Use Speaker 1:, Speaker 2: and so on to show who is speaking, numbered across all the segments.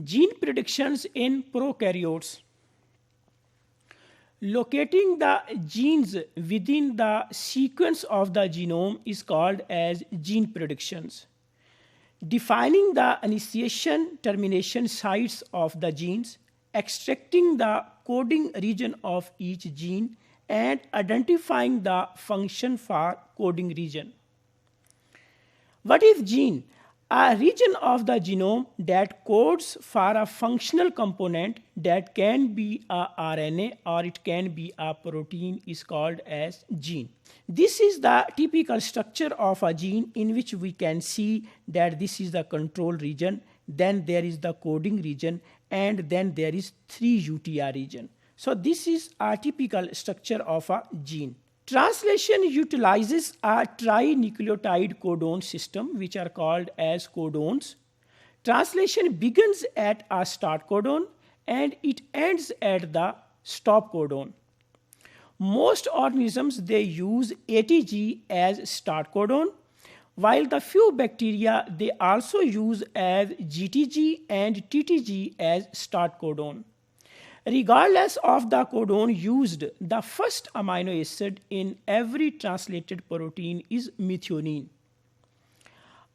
Speaker 1: Gene predictions in prokaryotes. Locating the genes within the sequence of the genome is called as gene predictions. Defining the initiation termination sites of the genes, extracting the coding region of each gene, and identifying the function for coding region. What is gene? A region of the genome that codes for a functional component that can be a RNA or it can be a protein is called as gene. This is the typical structure of a gene, in which we can see that this is the control region, then there is the coding region, and then there is 3 UTR region. So this is a typical structure of a gene. Translation utilizes a trinucleotide codon system, which are called as codons. Translation begins at a start codon and it ends at the stop codon. Most organisms, they use ATG as start codon, while the few bacteria, they also use as GTG and TTG as start codon. Regardless of the codon used, the first amino acid in every translated protein is methionine.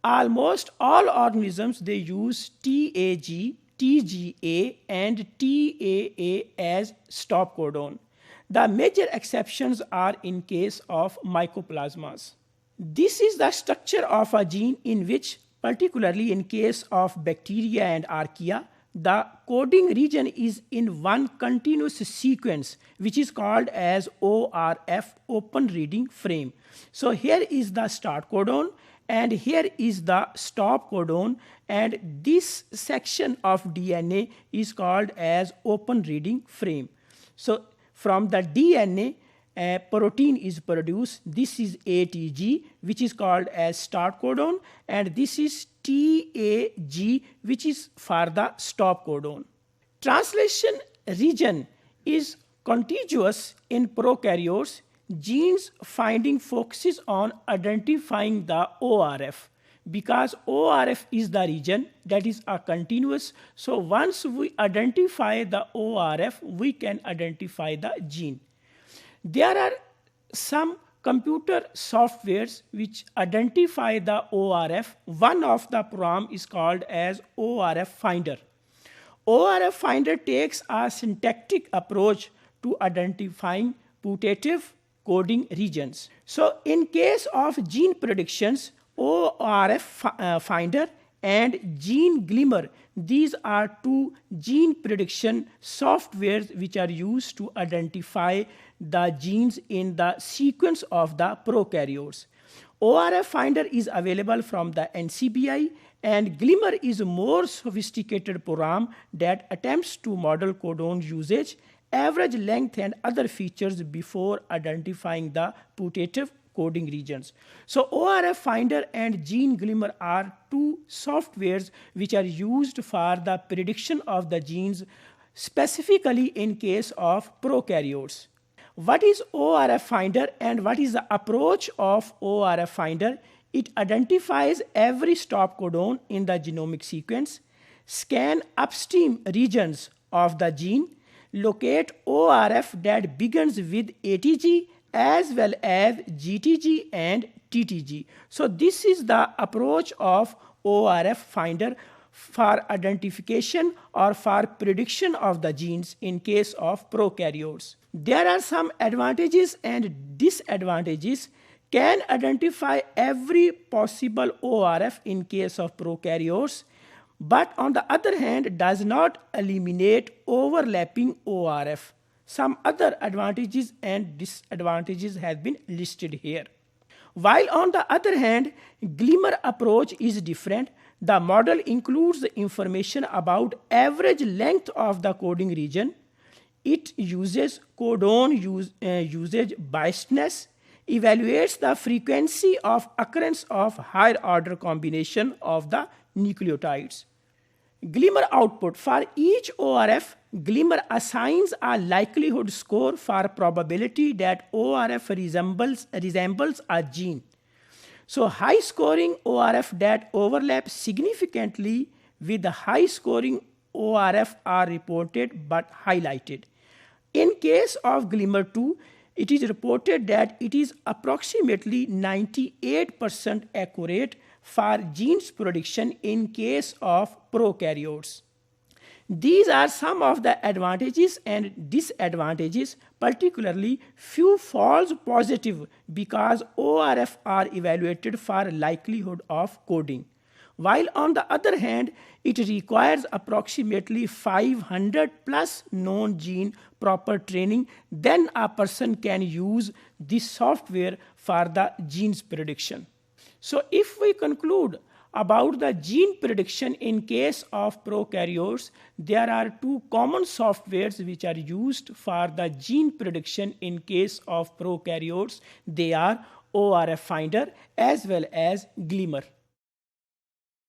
Speaker 1: Almost all organisms, they use TAG, TGA, and TAA as stop codon. The major exceptions are in case of mycoplasmas. This is the structure of a gene, in which, particularly in case of bacteria and archaea, the coding region is in one continuous sequence, which is called as ORF, open reading frame. So here is the start codon and here is the stop codon, and this section of DNA is called as open reading frame. So from the DNA, a protein is produced. This is ATG, which is called as start codon, and this is TAG, which is for the stop codon. Translation region is contiguous in prokaryotes. Genes finding focuses on identifying the ORF, because ORF is the region that is a continuous. So once we identify the ORF, we can identify the gene. There are some computer softwares which identify the ORF. One of the program is called as ORF Finder. ORF Finder takes a syntactic approach to identifying putative coding regions. So in case of gene predictions, ORF Finder and Gene Glimmer, these are two gene prediction softwares which are used to identify the genes in the sequence of the prokaryotes. ORF Finder is available from the NCBI, and Glimmer is a more sophisticated program that attempts to model codon usage, average length, and other features before identifying the putative coding regions. So ORF Finder and Gene Glimmer are two softwares which are used for the prediction of the genes, specifically in case of prokaryotes. What is ORF Finder and what is the approach of ORF Finder? It identifies every stop codon in the genomic sequence, scan upstream regions of the gene, locate ORF that begins with ATG as well as GTG and TTG. So this is the approach of ORF Finder for identification or for prediction of the genes in case of prokaryotes. There are some advantages and disadvantages. Can identify every possible ORF in case of prokaryotes, but on the other hand does not eliminate overlapping ORF. Some other advantages and disadvantages have been listed here. While on the other hand, Glimmer approach is different. The model includes the information about average length of the coding region. It uses codon usage biasness, evaluates the frequency of occurrence of higher order combination of the nucleotides. Glimmer output. For each ORF, Glimmer assigns a likelihood score for probability that ORF resembles a gene. So high scoring ORF that overlap significantly with the high scoring ORF are reported but highlighted. In case of Glimmer 2, it is reported that it is approximately 98% accurate for genes prediction in case of prokaryotes. These are some of the advantages and disadvantages, particularly few false positive because ORF are evaluated for likelihood of coding. While on the other hand, it requires approximately 500 plus known gene proper training, then a person can use this software for the genes prediction. So if we conclude about the gene prediction in case of prokaryotes, there are two common softwares which are used for the gene prediction in case of prokaryotes. They are ORF Finder as well as Glimmer.